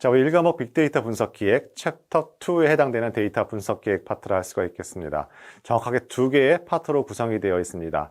자, 우리 1과목 빅데이터 분석 기획 챕터 2에 해당되는 데이터 분석 기획 파트를 할 수가 있겠습니다. 정확하게 두 개의 파트로 구성이 되어 있습니다.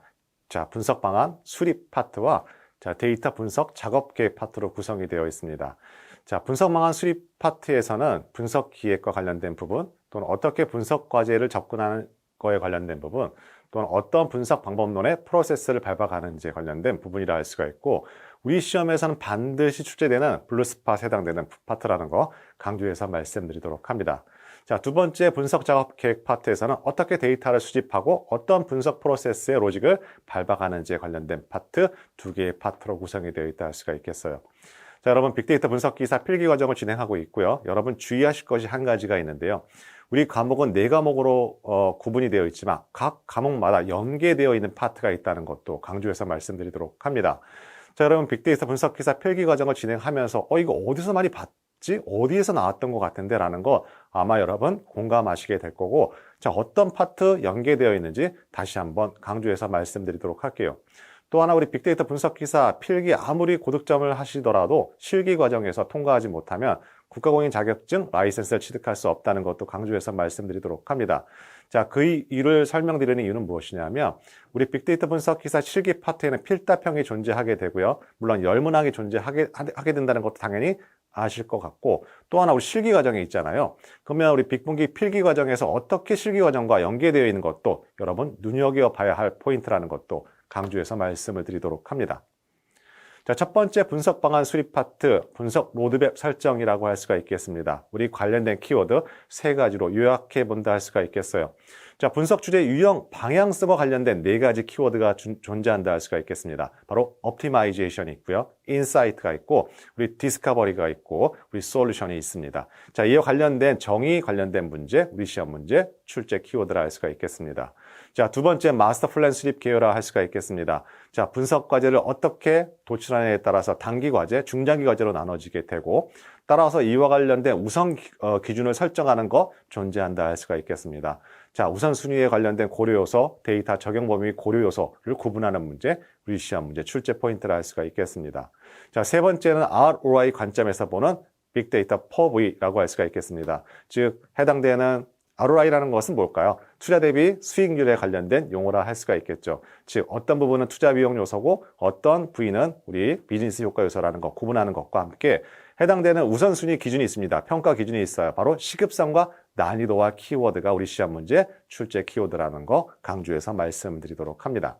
자, 분석 방안 수립 파트와 자, 데이터 분석 작업 계획 파트로 구성이 되어 있습니다. 자, 분석 방안 수립 파트에서는 분석 기획과 관련된 부분, 또는 어떻게 분석 과제를 접근하는 거에 관련된 부분, 또는 어떤 분석 방법론의 프로세스를 밟아가는지에 관련된 부분이라 할 수가 있고, 우리 시험에서는 반드시 출제되는 블루스팟에 해당되는 파트라는 거 강조해서 말씀드리도록 합니다. 자, 두 번째 분석 작업 계획 파트에서는 어떻게 데이터를 수집하고 어떤 분석 프로세스의 로직을 밟아가는지에 관련된 파트 두 개의 파트로 구성이 되어 있다 할 수가 있겠어요. 자, 여러분 빅데이터 분석 기사 필기 과정을 진행하고 있고요. 여러분 주의하실 것이 한 가지가 있는데요. 우리 과목은 4과목으로 구분이 되어 있지만 각 과목마다 연계되어 있는 파트가 있다는 것도 강조해서 말씀드리도록 합니다. 자, 여러분 빅데이터 분석 기사 필기 과정을 진행하면서 이거 어디서 많이 봤지? 어디에서 나왔던 것 같은데? 라는 거 아마 여러분 공감하시게 될 거고, 자, 어떤 파트 연계되어 있는지 다시 한번 강조해서 말씀드리도록 할게요. 또 하나, 우리 빅데이터 분석 기사 필기 아무리 고득점을 하시더라도 실기 과정에서 통과하지 못하면 국가공인 자격증 라이센스를 취득할 수 없다는 것도 강조해서 말씀드리도록 합니다. 자, 그 이유를 설명드리는 이유는 무엇이냐면, 우리 빅데이터 분석 기사 실기 파트에는 필답형이 존재하게 되고요. 물론 열문항이 존재하게 된다는 것도 당연히 아실 것 같고, 또 하나 우리 실기 과정에 있잖아요. 그러면 우리 빅분기 필기 과정에서 어떻게 실기 과정과 연계되어 있는 것도 여러분 눈여겨봐야 할 포인트라는 것도 강조해서 말씀을 드리도록 합니다. 자, 첫 번째 분석 방안 수립 파트, 분석 로드맵 설정이라고 할 수가 있겠습니다. 우리 관련된 키워드 3가지로 요약해 본다 할 수가 있겠어요. 자, 분석 주제 유형, 방향성과 관련된 4가지 키워드가 존재한다 할 수가 있겠습니다. 바로 옵티마이제이션이 있고요, 인사이트가 있고, 우리 디스커버리가 있고, 우리 솔루션이 있습니다. 자, 이와 관련된 정의 관련된 문제, 우리 시험 문제, 출제 키워드라 할 수가 있겠습니다. 자, 두 번째 마스터 플랜 수립 계획이라 할 수가 있겠습니다. 자, 분석 과제를 어떻게 도출하느냐에 따라서 단기 과제, 중장기 과제로 나눠지게 되고, 따라서 이와 관련된 우선 기준을 설정하는 거 존재한다 할 수가 있겠습니다. 자, 우선순위에 관련된 고려 요소, 데이터 적용 범위 고려 요소를 구분하는 문제, 우리 시험 문제, 출제 포인트라 할 수가 있겠습니다. 자, 세 번째는 ROI 관점에서 보는 빅데이터 퍼브이라고 할 수가 있겠습니다. 즉, 해당되는 ROI라는 것은 뭘까요? 투자 대비 수익률에 관련된 용어라 할 수가 있겠죠. 즉, 어떤 부분은 투자 비용 요소고 어떤 부위는 우리 비즈니스 효과 요소라는 것, 구분하는 것과 함께 해당되는 우선순위 기준이 있습니다. 평가 기준이 있어요. 바로 시급성과 난이도와 키워드가 우리 시험 문제 출제 키워드라는 거 강조해서 말씀드리도록 합니다.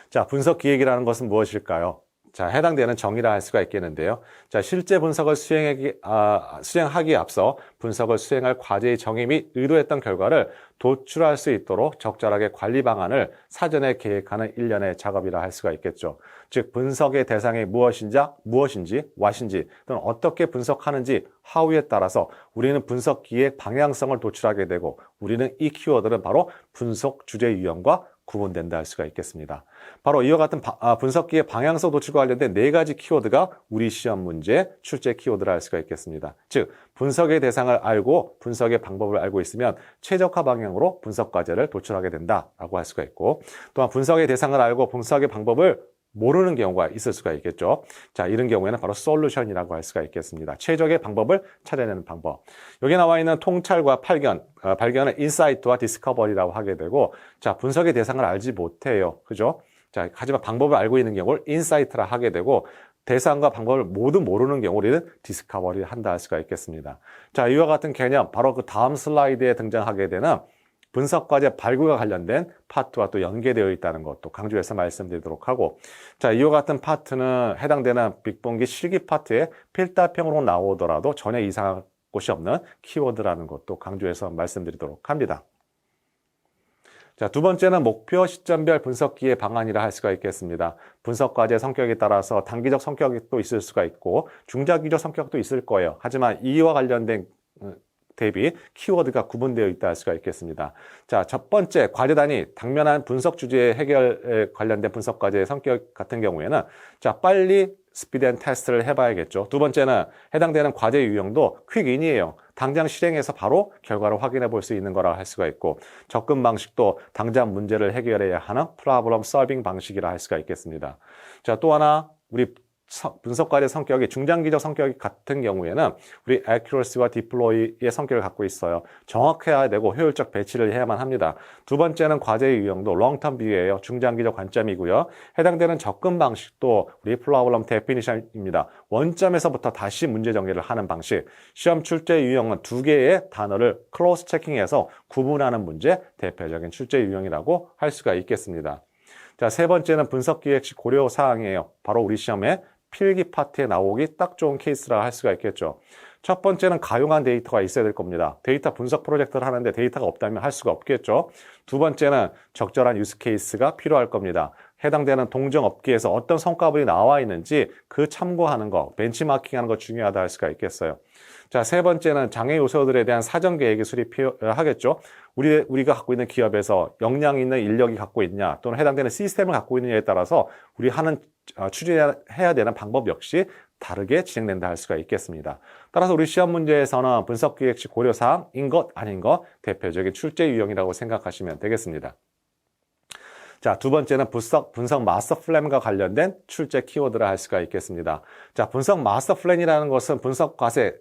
자, 분석 기획이라는 것은 무엇일까요? 자, 해당되는 정의라 할 수가 있겠는데요. 자, 실제 분석을 수행하기에 앞서 분석을 수행할 과제의 정의 및 의도했던 결과를 도출할 수 있도록 적절하게 관리 방안을 사전에 계획하는 일련의 작업이라 할 수가 있겠죠. 즉, 분석의 대상이 무엇인지, what인지, 또는 어떻게 분석하는지, how에 따라서 우리는 분석 기획 방향성을 도출하게 되고, 우리는 이 키워드는 바로 분석 주제 유형과 구분된다 할 수가 있겠습니다. 바로 이와 같은 분석기의 방향성 도출과 관련된 4가지 키워드가 우리 시험 문제 출제 키워드라 할 수가 있겠습니다. 즉, 분석의 대상을 알고 분석의 방법을 알고 있으면 최적화 방향으로 분석 과제를 도출하게 된다라고 할 수가 있고, 또한 분석의 대상을 알고 분석의 방법을 모르는 경우가 있을 수가 있겠죠. 자, 이런 경우에는 바로 솔루션이라고 할 수가 있겠습니다. 최적의 방법을 찾아내는 방법. 여기 나와 있는 통찰과 발견은 인사이트와 디스커버리라고 하게 되고, 자, 분석의 대상을 알지 못해요. 그죠? 자, 하지만 방법을 알고 있는 경우를 인사이트라 하게 되고, 대상과 방법을 모두 모르는 경우 우리는 디스커버리를 한다 할 수가 있겠습니다. 자, 이와 같은 개념, 바로 그 다음 슬라이드에 등장하게 되는 분석과제 발굴과 관련된 파트와 또 연계되어 있다는 것도 강조해서 말씀드리도록 하고, 자, 이와 같은 파트는 해당되는 빅분기 실기 파트에 필답형으로 나오더라도 전혀 이상할 곳이 없는 키워드라는 것도 강조해서 말씀드리도록 합니다. 자, 두 번째는 목표 시점별 분석기의 방안이라 할 수가 있겠습니다. 분석과제 성격에 따라서 단기적 성격이 또 있을 수가 있고 중장기적 성격도 있을 거예요. 하지만 이와 관련된 대비 키워드가 구분되어 있다 할 수가 있겠습니다. 자, 첫 번째 과제 단위 당면한 분석 주제 해결에 관련된 분석 과제의 성격 같은 경우에는 자, 빨리 스피드 앤 테스트를 해봐야겠죠. 두 번째는 해당되는 과제 유형도 퀵인이에요. 당장 실행해서 바로 결과를 확인해 볼 수 있는 거라 할 수가 있고, 접근 방식도 당장 문제를 해결해야 하는 프로블럼 서빙 방식이라 할 수가 있겠습니다. 자, 또 하나 우리 분석 과제 성격이 중장기적 성격이 같은 경우에는 우리 accuracy와 deploy의 성격을 갖고 있어요. 정확해야 되고 효율적 배치를 해야만 합니다. 두 번째는 과제의 유형도 long-term view예요. 중장기적 관점이고요. 해당되는 접근 방식도 우리 problem definition입니다. 원점에서부터 다시 문제 전개를 하는 방식. 시험 출제 유형은 두 개의 단어를 cross checking해서 구분하는 문제, 대표적인 출제 유형이라고 할 수가 있겠습니다. 자, 세 번째는 분석 기획 시 고려 사항이에요. 바로 우리 시험에 필기 파트에 나오기 딱 좋은 케이스라 할 수가 있겠죠. 첫 번째는 가용한 데이터가 있어야 될 겁니다. 데이터 분석 프로젝트를 하는데 데이터가 없다면 할 수가 없겠죠. 두 번째는 적절한 유스 케이스가 필요할 겁니다. 해당되는 동종 업계에서 어떤 성과물이 나와 있는지 그 참고하는 거, 벤치마킹하는 거 중요하다 할 수가 있겠어요. 자, 세 번째는 장애 요소들에 대한 사전 계획이 수립하겠죠. 우리가 갖고 있는 기업에서 역량 있는 인력이 갖고 있냐, 또는 해당되는 시스템을 갖고 있느냐에 따라서 우리 추진해야 되는 방법 역시 다르게 진행된다 할 수가 있겠습니다. 따라서 우리 시험 문제에서는 분석 기획 시 고려사항인 것 아닌 것 대표적인 출제 유형이라고 생각하시면 되겠습니다. 자, 두 번째는 분석 마스터 플랜과 관련된 출제 키워드라 할 수가 있겠습니다. 자, 분석 마스터 플랜이라는 것은 분석 과제에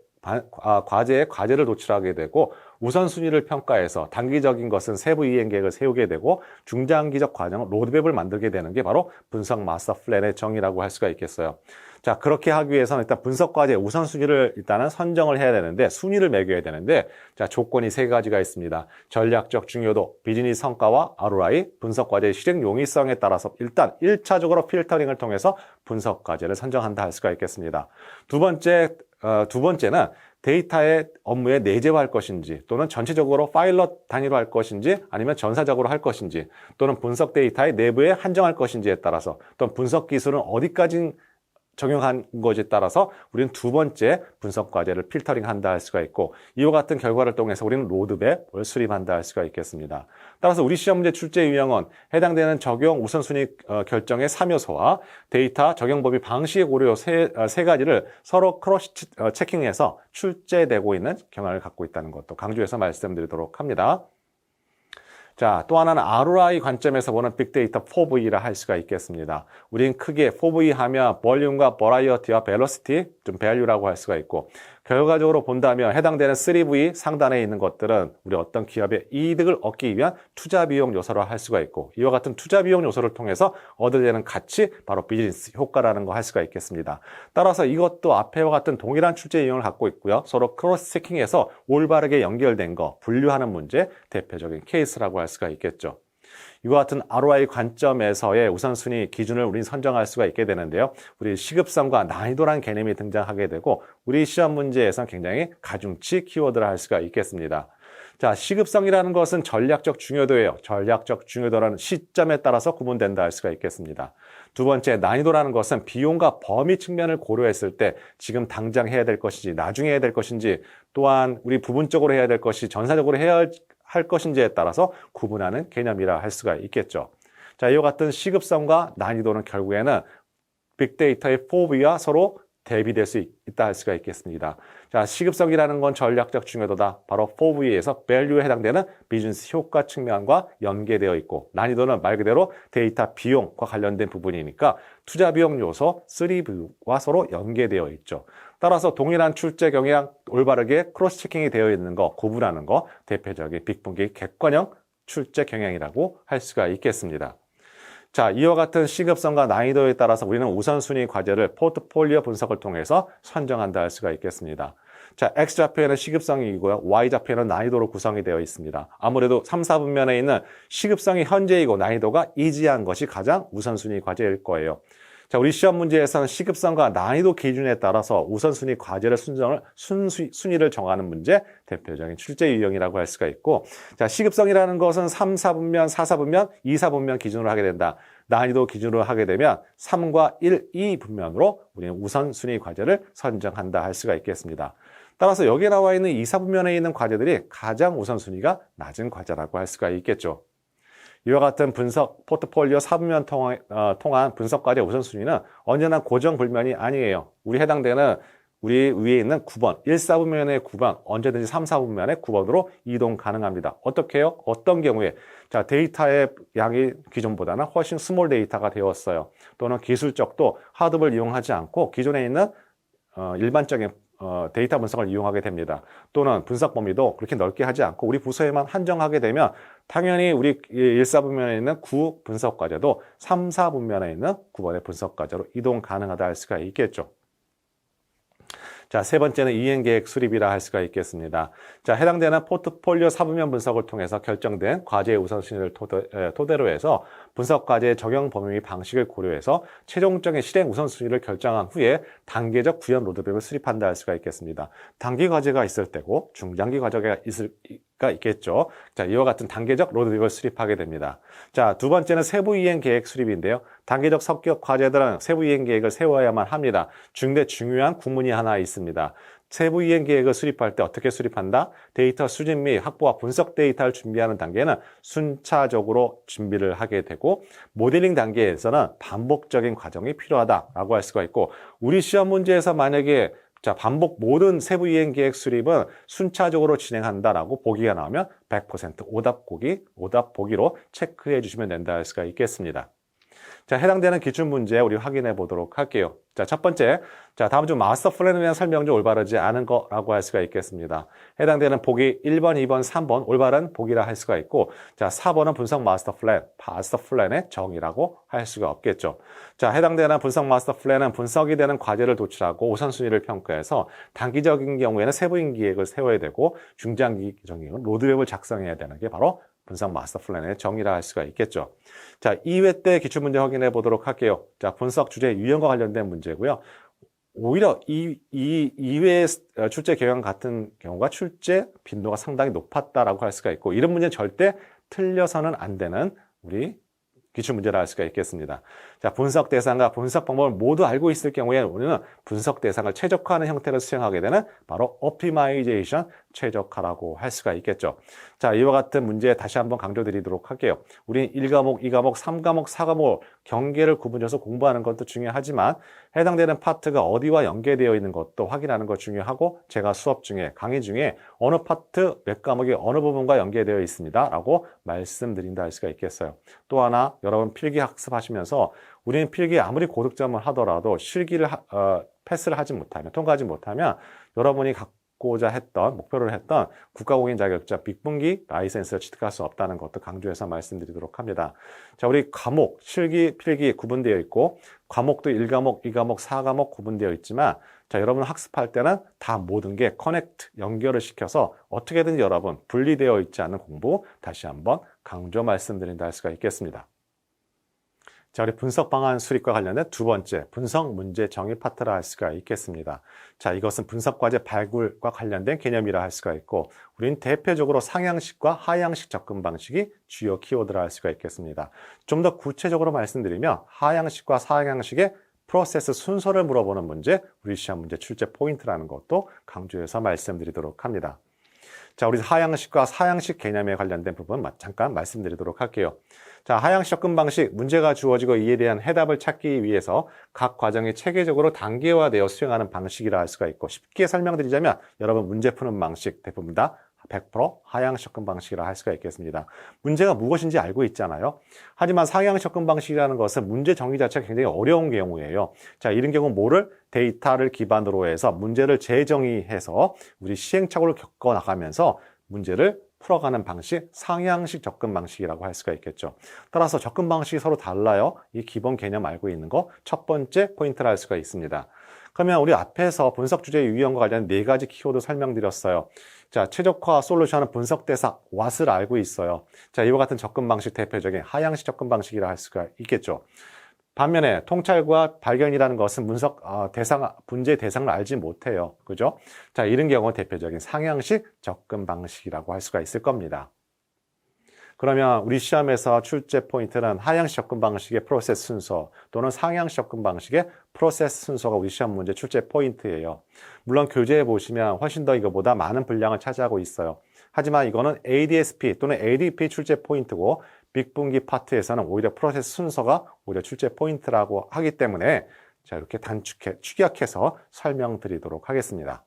과제를 도출하게 되고 우선순위를 평가해서 단기적인 것은 세부 이행 계획을 세우게 되고 중장기적 과정 로드맵을 만들게 되는 게 바로 분석 마스터 플랜의 정의라고 할 수가 있겠어요. 자, 그렇게 하기 위해서는 일단 분석 과제 우선순위를 일단은 선정을 해야 되는데 순위를 매겨야 되는데 자, 조건이 세 가지가 있습니다. 전략적 중요도, 비즈니스 성과와 ROI, 분석 과제의 실행 용이성에 따라서 일단 1차적으로 필터링을 통해서 분석 과제를 선정한다 할 수가 있겠습니다. 두 번째는 데이터의 업무에 내재화할 것인지 또는 전체적으로 파일럿 단위로 할 것인지 아니면 전사적으로 할 것인지 또는 분석 데이터의 내부에 한정할 것인지에 따라서 또는 분석 기술은 어디까지 적용한 것에 따라서 우리는 두 번째 분석 과제를 필터링한다 할 수가 있고 이와 같은 결과를 통해서 우리는 로드맵을 수립한다 할 수가 있겠습니다. 따라서 우리 시험 문제 출제 유형은 해당되는 적용 우선순위 결정의 3요소와 데이터 적용 범위 방식의 고려 세 가지를 서로 크로스 체킹해서 출제되고 있는 경향을 갖고 있다는 것도 강조해서 말씀드리도록 합니다. 자, 또 하나는 ROI 관점에서 보는 빅데이터 4V라 할 수가 있겠습니다. 우린 크게 4V 하면 볼륨과 버라이어티와 벨로시티, 좀 밸류라고 할 수가 있고 결과적으로 본다면 해당되는 3V 상단에 있는 것들은 우리 어떤 기업의 이득을 얻기 위한 투자 비용 요소라 할 수가 있고 이와 같은 투자 비용 요소를 통해서 얻어내는 가치, 바로 비즈니스 효과라는 거 할 수가 있겠습니다. 따라서 이것도 앞에와 같은 동일한 출제 유형을 갖고 있고요. 서로 크로스 체킹해서 올바르게 연결된 거, 분류하는 문제, 대표적인 케이스라고 할 수가 있겠죠. 이와 같은 ROI 관점에서의 우선순위 기준을 우리는 선정할 수가 있게 되는데요. 우리 시급성과 난이도라는 개념이 등장하게 되고 우리 시험 문제에서는 굉장히 가중치 키워드라 할 수가 있겠습니다. 자, 시급성이라는 것은 전략적 중요도예요. 전략적 중요도라는 시점에 따라서 구분된다 할 수가 있겠습니다. 두 번째, 난이도라는 것은 비용과 범위 측면을 고려했을 때 지금 당장 해야 될 것인지 나중에 해야 될 것인지 또한 우리 부분적으로 해야 될 것이 전사적으로 해야 할 것인지에 따라서 구분하는 개념이라 할 수가 있겠죠. 자, 이와 같은 시급성과 난이도는 결국에는 빅데이터의 4V와 서로 대비될 수 있다 할 수가 있겠습니다. 자, 시급성이라는 건 전략적 중요도다. 바로 4V에서 value에 해당되는 비즈니스 효과 측면과 연계되어 있고 난이도는 말 그대로 데이터 비용과 관련된 부분이니까 투자 비용 요소 3V와 서로 연계되어 있죠. 따라서 동일한 출제 경향 올바르게 크로스 체킹이 되어 있는 거, 구분하는 거 대표적인 빅분기 객관형 출제 경향이라고 할 수가 있겠습니다. 자, 이와 같은 시급성과 난이도에 따라서 우리는 우선순위 과제를 포트폴리오 분석을 통해서 선정한다 할 수가 있겠습니다. 자, X좌표에는 시급성이고요. Y좌표에는 난이도로 구성이 되어 있습니다. 아무래도 3, 4분면에 있는 시급성이 현재이고 난이도가 이지한 것이 가장 우선순위 과제일 거예요. 자, 우리 시험 문제에서는 시급성과 난이도 기준에 따라서 우선순위 과제를 순위를 정하는 문제, 대표적인 출제 유형이라고 할 수가 있고, 자, 시급성이라는 것은 3, 4분면, 4, 4분면, 2, 4분면 기준으로 하게 된다. 난이도 기준으로 하게 되면 3과 1, 2분면으로 우리는 우선순위 과제를 선정한다 할 수가 있겠습니다. 따라서 여기에 나와 있는 2, 4분면에 있는 과제들이 가장 우선순위가 낮은 과제라고 할 수가 있겠죠. 이와 같은 분석 포트폴리오 4분면 통한 분석 과제 우선순위는 언제나 고정불변이 아니에요. 우리 해당되는 우리 위에 있는 9번, 1, 4분면의 9번, 언제든지 3, 4분면의 9번으로 이동 가능합니다. 어떻게 해요? 어떤 경우에? 자, 데이터의 양이 기존보다는 훨씬 스몰 데이터가 되었어요. 또는 기술적도 하드웨어를 이용하지 않고 기존에 있는 일반적인 데이터 분석을 이용하게 됩니다. 또는 분석 범위도 그렇게 넓게 하지 않고 우리 부서에만 한정하게 되면 당연히 우리 1, 4분면에 있는 9 분석 과제도 3, 4분면에 있는 9번의 분석 과제로 이동 가능하다 할 수가 있겠죠. 자, 세 번째는 이행계획 수립이라 할 수가 있겠습니다. 자, 해당되는 포트폴리오 4분면 분석을 통해서 결정된 과제의 우선순위를 토대로 해서 분석 과제의 적용 범위 및 방식을 고려해서 최종적인 실행 우선순위를 결정한 후에 단계적 구현 로드맵을 수립한다 할 수가 있겠습니다. 단기 과제가 있을 때고 중장기 과제가 있겠죠. 자, 이와 같은 단계적 로드맵을 수립하게 됩니다. 자, 두 번째는 세부 이행 계획 수립인데요. 단계적 성격 과제들은 세부 이행 계획을 세워야만 합니다. 중요한 구문이 하나 있습니다. 세부 이행 계획을 수립할 때 어떻게 수립한다? 데이터 수집 및 확보와 분석 데이터를 준비하는 단계는 순차적으로 준비를 하게 되고 모델링 단계에서는 반복적인 과정이 필요하다라고 할 수가 있고 우리 시험 문제에서 만약에 자, 반복 모든 세부 이행 계획 수립은 순차적으로 진행한다라고 보기가 나오면 100% 오답 보기로 체크해 주시면 된다 할 수가 있겠습니다. 자, 해당되는 기출 문제 우리 확인해 보도록 할게요. 자, 첫 번째. 자, 다음 중 마스터 플랜에 대한 설명 중 올바르지 않은 거라고 할 수가 있겠습니다. 해당되는 보기 1번, 2번, 3번 올바른 보기라 할 수가 있고, 자, 4번은 분석 마스터 플랜의 정의라고 할 수가 없겠죠. 자, 해당되는 분석 마스터 플랜은 분석이 되는 과제를 도출하고 우선순위를 평가해서 단기적인 경우에는 세부인 기획을 세워야 되고, 중장기 경우에는 로드맵을 작성해야 되는 게 바로 분석 마스터 플랜의 정의라 할 수가 있겠죠. 자, 2회 때 기출문제 확인해 보도록 할게요. 자, 분석 주제 유형과 관련된 문제고요. 오히려 2회 출제 경향 같은 경우가 출제 빈도가 상당히 높았다라고 할 수가 있고 이런 문제는 절대 틀려서는 안 되는 우리 기출문제라 할 수가 있겠습니다. 자, 분석 대상과 분석 방법을 모두 알고 있을 경우에 우리는 분석 대상을 최적화하는 형태를 수행하게 되는 바로 옵티마이제이션 최적화라고 할 수가 있겠죠. 자, 이와 같은 문제 다시 한번 강조드리도록 할게요. 우리는 1과목, 2과목, 3과목, 4과목 경계를 구분해서 공부하는 것도 중요하지만 해당되는 파트가 어디와 연계되어 있는 것도 확인하는 것 중요하고 제가 수업 중에 강의 중에 어느 파트, 몇 과목이 어느 부분과 연계되어 있습니다 라고 말씀드린다 할 수가 있겠어요. 또 하나 여러분 필기 학습하시면서 우리는 필기에 아무리 고득점을 하더라도 실기를 패스를 하지 못하면 통과하지 못하면 여러분이 갖고자 했던 목표를 했던 국가공인 자격증 빅분기 라이센스를 취득할 수 없다는 것도 강조해서 말씀드리도록 합니다. 자, 우리 과목, 실기, 필기 구분되어 있고 과목도 1과목, 2과목, 4과목 구분되어 있지만 자, 여러분 학습할 때는 다 모든 게 커넥트, 연결을 시켜서 어떻게든 여러분 분리되어 있지 않은 공부 다시 한번 강조 말씀드린다 할 수가 있겠습니다. 자, 우리 분석 방안 수립과 관련된 두 번째 분석 문제 정의 파트라 할 수가 있겠습니다. 자, 이것은 분석 과제 발굴과 관련된 개념이라 할 수가 있고 우리는 대표적으로 상향식과 하향식 접근 방식이 주요 키워드라 할 수가 있겠습니다. 좀 더 구체적으로 말씀드리면 하향식과 상향식의 프로세스 순서를 물어보는 문제, 우리 시험 문제 출제 포인트라는 것도 강조해서 말씀드리도록 합니다. 자, 우리 하향식과 사향식 개념에 관련된 부분 잠깐 말씀드리도록 할게요. 자, 하향식 접근 방식, 문제가 주어지고 이에 대한 해답을 찾기 위해서 각 과정이 체계적으로 단계화되어 수행하는 방식이라 할 수가 있고 쉽게 설명드리자면 여러분 문제 푸는 방식 대부분 다 100% 하향식 접근 방식이라 할 수가 있겠습니다. 문제가 무엇인지 알고 있잖아요. 하지만 상향식 접근 방식이라는 것은 문제 정의 자체가 굉장히 어려운 경우예요. 자, 이런 경우 뭐를? 데이터를 기반으로 해서 문제를 재정의해서 우리 시행착오를 겪어 나가면서 문제를 풀어가는 방식, 상향식 접근 방식이라고 할 수가 있겠죠. 따라서 접근 방식이 서로 달라요. 이 기본 개념 알고 있는 거 첫 번째 포인트라 할 수가 있습니다. 그러면 우리 앞에서 분석 주제 유형과 관련 네 가지 키워드 설명드렸어요. 자, 최적화 솔루션은 분석 대상, what을 알고 있어요. 자, 이와 같은 접근 방식 대표적인 하향식 접근 방식이라 할 수가 있겠죠. 반면에 통찰과 발견이라는 것은 문제 대상을 알지 못해요. 그죠? 자, 이런 경우 대표적인 상향식 접근 방식이라고 할 수가 있을 겁니다. 그러면 우리 시험에서 출제 포인트는 하향식 접근 방식의 프로세스 순서 또는 상향식 접근 방식의 프로세스 순서가 우리 시험 문제 출제 포인트예요. 물론 교재에 보시면 훨씬 더 이거보다 많은 분량을 차지하고 있어요. 하지만 이거는 ADSP 또는 ADP 출제 포인트고 빅분기 파트에서는 오히려 프로세스 순서가 오히려 출제 포인트라고 하기 때문에 자, 이렇게 축약해서 설명드리도록 하겠습니다.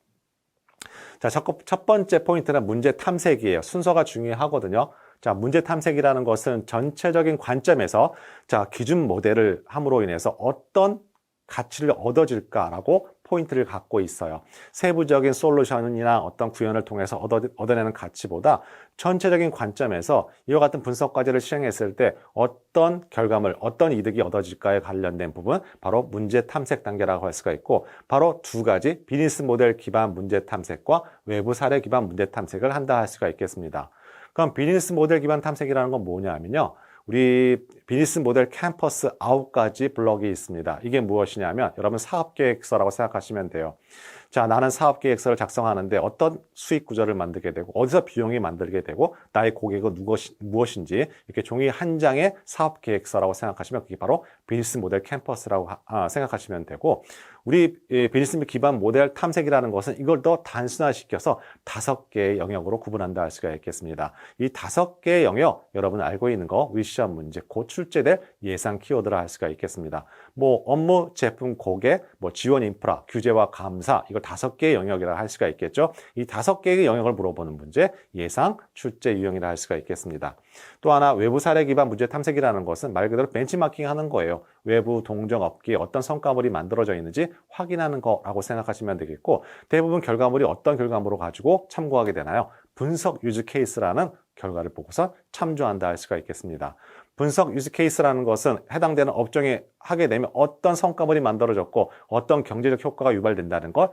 자, 첫 번째 포인트는 문제 탐색이에요. 순서가 중요하거든요. 자, 문제 탐색이라는 것은 전체적인 관점에서 자, 기준 모델을 함으로 인해서 어떤 가치를 얻어질까라고 포인트를 갖고 있어요. 세부적인 솔루션이나 어떤 구현을 통해서 얻어내는 가치보다 전체적인 관점에서 이와 같은 분석 과제를 시행했을 때 어떤 결과물, 어떤 이득이 얻어질까에 관련된 부분, 바로 문제 탐색 단계라고 할 수가 있고, 바로 두 가지 비즈니스 모델 기반 문제 탐색과 외부 사례 기반 문제 탐색을 한다 할 수가 있겠습니다. 그럼 비즈니스 모델 기반 탐색이라는 건 뭐냐면요. 우리 비즈니스 모델 캠퍼스 9가지 블록이 있습니다. 이게 무엇이냐면 여러분 사업계획서라고 생각하시면 돼요. 자, 나는 사업계획서를 작성하는데 어떤 수익 구조를 만들게 되고 어디서 비용이 만들게 되고 나의 고객은 무엇인지 이렇게 종이 한 장의 사업계획서라고 생각하시면 그게 바로 비즈니스 모델 캠퍼스라고 생각하시면 되고, 우리 비즈니스 기반 모델 탐색이라는 것은 이걸 더 단순화시켜서 5개의 영역으로 구분한다 할 수가 있겠습니다. 이 5개의 영역, 여러분 알고 있는 거 우리 시험 문제 곧 출제될 예상 키워드라 할 수가 있겠습니다. 뭐 업무, 제품, 고객, 뭐 지원 인프라, 규제와 감사, 이걸 5개의 영역이라 할 수가 있겠죠. 이 5개의 영역을 물어보는 문제, 예상 출제 유형이라 할 수가 있겠습니다. 또 하나, 외부 사례 기반 문제 탐색이라는 것은 말 그대로 벤치마킹 하는 거예요. 외부 동종 업계에 어떤 성과물이 만들어져 있는지 확인하는 거라고 생각하시면 되겠고, 대부분 결과물이 어떤 결과물을 가지고 참고하게 되나요? 분석 유즈 케이스라는 결과를 보고서 참조한다 할 수가 있겠습니다. 분석 유즈 케이스라는 것은 해당되는 업종에 하게 되면 어떤 성과물이 만들어졌고 어떤 경제적 효과가 유발된다는 걸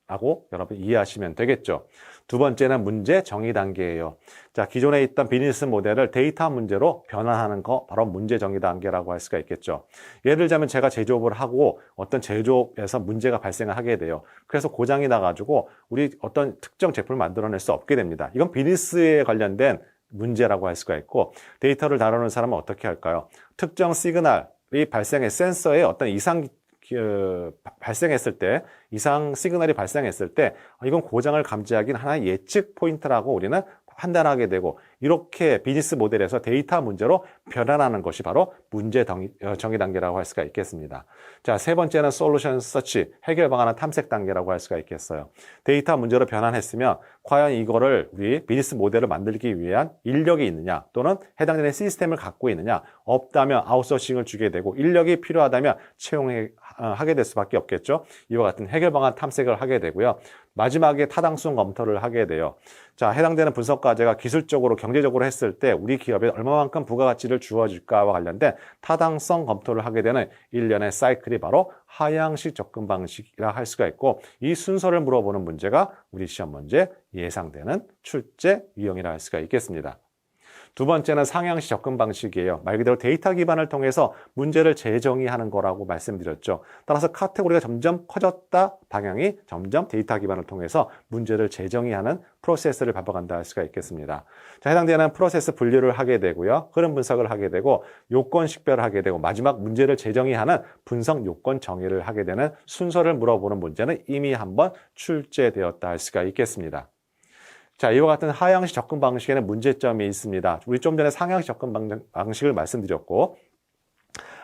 라고 여러분 이해하시면 되겠죠. 두 번째는 문제 정의 단계예요. 자, 기존에 있던 비즈니스 모델을 데이터 문제로 변환하는 거, 바로 문제 정의 단계라고 할 수가 있겠죠. 예를 들자면 제가 제조업을 하고 어떤 제조업에서 문제가 발생을 하게 돼요. 그래서 고장이 나가지고 우리 어떤 특정 제품을 만들어낼 수 없게 됩니다. 이건 비즈니스에 관련된 문제라고 할 수가 있고, 데이터를 다루는 사람은 어떻게 할까요? 특정 시그널이 발생해 센서에 어떤 이상 발생했을 때, 이상 시그널이 발생했을 때 이건 고장을 감지하기는 하나의 예측 포인트라고 우리는 판단하게 되고, 이렇게 비즈니스 모델에서 데이터 문제로 변환하는 것이 바로 문제 정의 단계라고 할 수가 있겠습니다. 자, 세 번째는 솔루션 서치, 해결 방안의 탐색 단계라고 할 수가 있겠어요. 데이터 문제로 변환했으면 과연 이거를 우리 비즈니스 모델을 만들기 위한 인력이 있느냐, 또는 해당되는 시스템을 갖고 있느냐, 없다면 아웃소싱을 주게 되고 인력이 필요하다면 채용하게 될 수밖에 없겠죠. 이와 같은 해결 방안 탐색을 하게 되고요. 마지막에 타당성 검토를 하게 돼요. 자, 해당되는 분석 과제가 기술적으로 경제적으로 했을 때 우리 기업에 얼마만큼 부가가치를 주어질까와 관련된 타당성 검토를 하게 되는 일련의 사이클이 바로 하향식 접근 방식이라 할 수가 있고, 이 순서를 물어보는 문제가 우리 시험 문제 예상되는 출제 유형이라 할 수가 있겠습니다. 두 번째는 상향식 접근 방식이에요. 말 그대로 데이터 기반을 통해서 문제를 재정의하는 거라고 말씀드렸죠. 따라서 카테고리가 점점 커졌다, 방향이 점점 데이터 기반을 통해서 문제를 재정의하는 프로세스를 밟아간다 할 수가 있겠습니다. 자, 해당되는 프로세스 분류를 하게 되고요. 흐름 분석을 하게 되고, 요건 식별을 하게 되고, 마지막 문제를 재정의하는 분석 요건 정의를 하게 되는 순서를 물어보는 문제는 이미 한번 출제되었다 할 수가 있겠습니다. 자, 이와 같은 하향식 접근 방식에는 문제점이 있습니다. 우리 좀 전에 상향식 접근 방식을 말씀드렸고,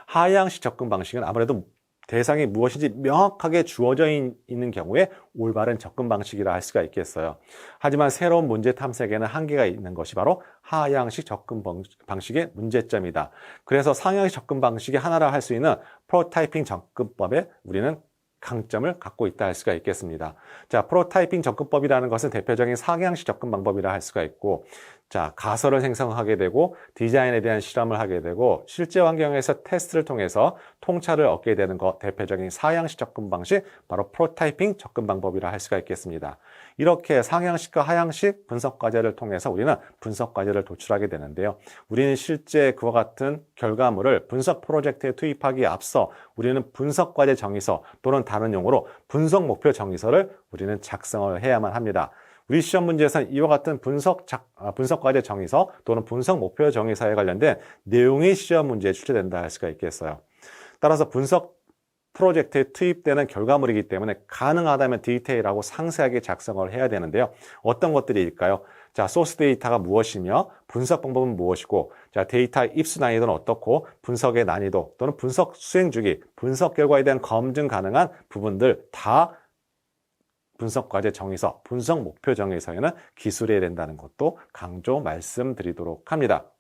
하향식 접근 방식은 아무래도 대상이 무엇인지 명확하게 주어져 있는 경우에 올바른 접근 방식이라 할 수가 있겠어요. 하지만 새로운 문제 탐색에는 한계가 있는 것이 바로 하향식 접근 방식의 문제점이다. 그래서 상향식 접근 방식이 하나라 할 수 있는 프로타이핑 접근법에 우리는 강점을 갖고 있다 할 수가 있겠습니다. 자, 프로타이핑 접근법이라는 것은 대표적인 상향식 접근 방법이라 할 수가 있고, 자, 가설을 생성하게 되고 디자인에 대한 실험을 하게 되고 실제 환경에서 테스트를 통해서 통찰을 얻게 되는 것, 대표적인 상향식 접근 방식, 바로 프로타이핑 접근 방법이라 할 수가 있겠습니다. 이렇게 상향식과 하향식 분석 과제를 통해서 우리는 분석 과제를 도출하게 되는데요. 우리는 실제 그와 같은 결과물을 분석 프로젝트에 투입하기에 앞서 우리는 분석 과제 정의서 또는 다른 용어로 분석 목표 정의서를 우리는 작성을 해야만 합니다. 우리 시험 문제에서는 이와 같은 분석 과제 정의서 또는 분석 목표 정의서에 관련된 내용이 시험 문제에 출제된다 할 수가 있겠어요. 따라서 분석 프로젝트에 투입되는 결과물이기 때문에 가능하다면 디테일하고 상세하게 작성을 해야 되는데요. 어떤 것들일까요? 자, 소스 데이터가 무엇이며 분석 방법은 무엇이고, 자, 데이터 입수 난이도는 어떻고, 분석의 난이도 또는 분석 수행 주기, 분석 결과에 대한 검증 가능한 부분들 다 분석 과제 정의서, 분석 목표 정의서에는 기술해야 된다는 것도 강조 말씀드리도록 합니다.